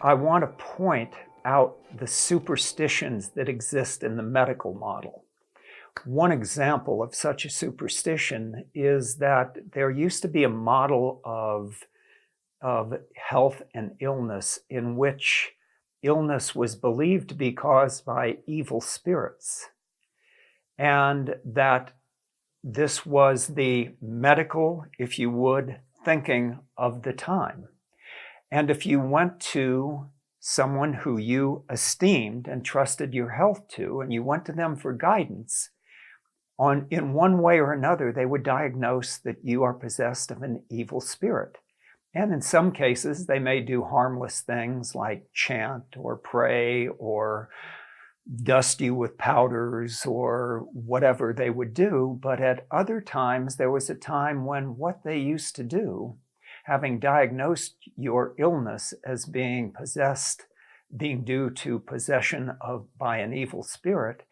I want to point out the superstitions that exist in the medical model. One example of such a superstition is that there used to be a model of health and illness in which illness was believed to be caused by evil spirits, and that this was the medical, if you would, thinking of the time. And if you went to someone who you esteemed and trusted your health to, and you went to them for guidance, in one way or another, they would diagnose that you are possessed of an evil spirit. And in some cases, they may do harmless things like chant or pray or dust you with powders or whatever they would do. But at other times, there was a time when what they used to do, having diagnosed your illness as being due to possession by an evil spirit,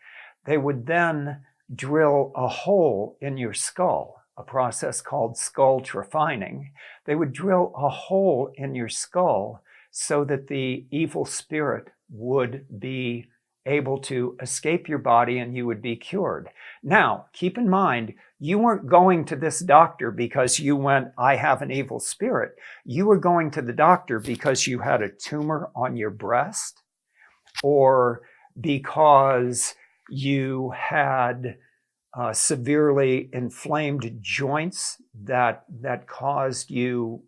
they would then drill a hole in your skull, a process called skull trephining. They would drill a hole in your skull so that the evil spirit would be able to escape your body and you would be cured. Now, keep in mind, you weren't going to this doctor because you went, I have an evil spirit. You were going to the doctor because you had a tumor on your breast, or because you had severely inflamed joints that caused you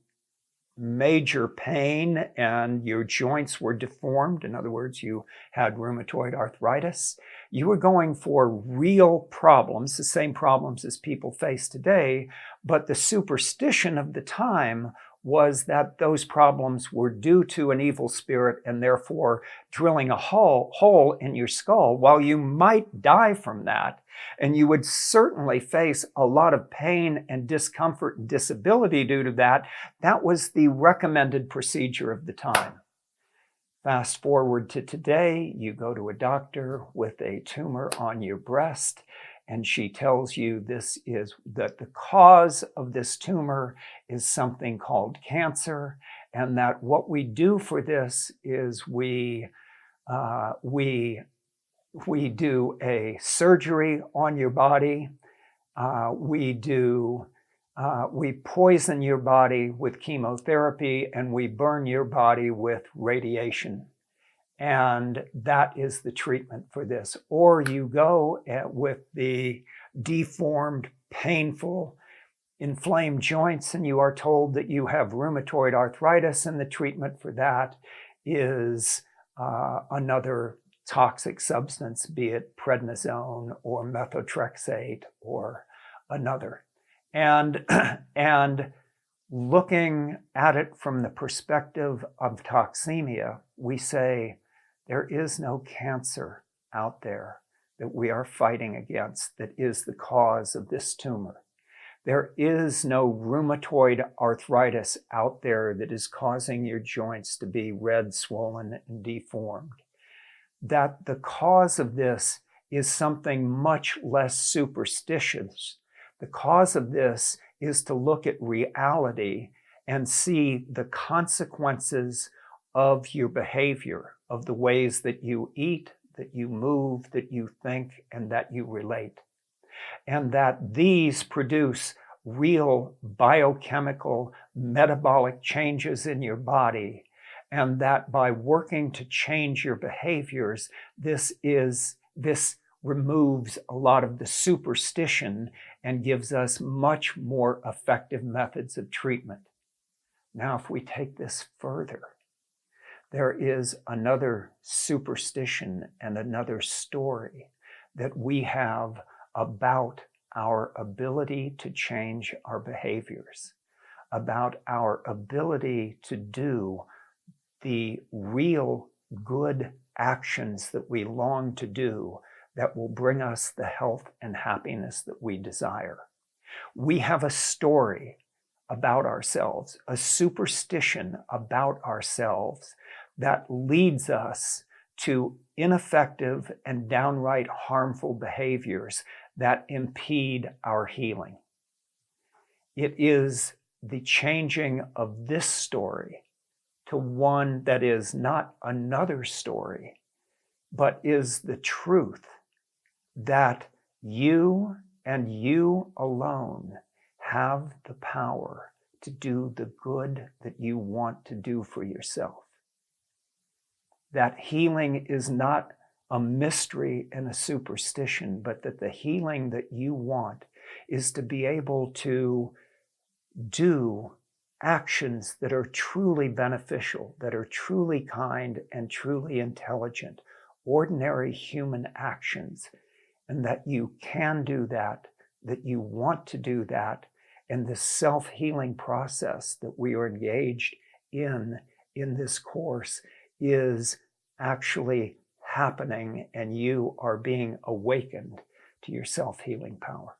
major pain and your joints were deformed. In other words, you had rheumatoid arthritis. You were going for real problems, the same problems as people face today, but the superstition of the time was that those problems were due to an evil spirit, and therefore drilling a hole in your skull, while you might die from that, and you would certainly face a lot of pain and discomfort and disability due to that, that was the recommended procedure of the time. Fast forward to today, you go to a doctor with a tumor on your breast, and she tells you that the cause of this tumor is something called cancer, and that what we do for this is we do a surgery on your body. We poison your body with chemotherapy, and we burn your body with radiation. And that is the treatment for this. Or you go with the deformed, painful, inflamed joints, and you are told that you have rheumatoid arthritis, and the treatment for that is another toxic substance, be it prednisone or methotrexate or another. And looking at it from the perspective of toxemia, we say there is no cancer out there that we are fighting against that is the cause of this tumor. There is no rheumatoid arthritis out there that is causing your joints to be red, swollen, and deformed. That the cause of this is something much less superstitious. The cause of this is to look at reality and see the consequences of your behavior, of the ways that you eat, that you move, that you think, and that you relate. And that these produce real biochemical, metabolic changes in your body, and that by working to change your behaviors, this removes a lot of the superstition and gives us much more effective methods of treatment. Now, if we take this further, there is another superstition and another story that we have about our ability to change our behaviors, about our ability to do the real good actions that we long to do that will bring us the health and happiness that we desire. We have a story about ourselves, a superstition about ourselves that leads us to ineffective and downright harmful behaviors that impede our healing. It is the changing of this story to one that is not another story, but is the truth that you and you alone have the power to do the good that you want to do for yourself. That healing is not a mystery and a superstition, but that the healing that you want is to be able to do actions that are truly beneficial, that are truly kind and truly intelligent, ordinary human actions, and that you can do that you want to do that, and the self-healing process that we are engaged in this course is actually happening, and you are being awakened to your self-healing power.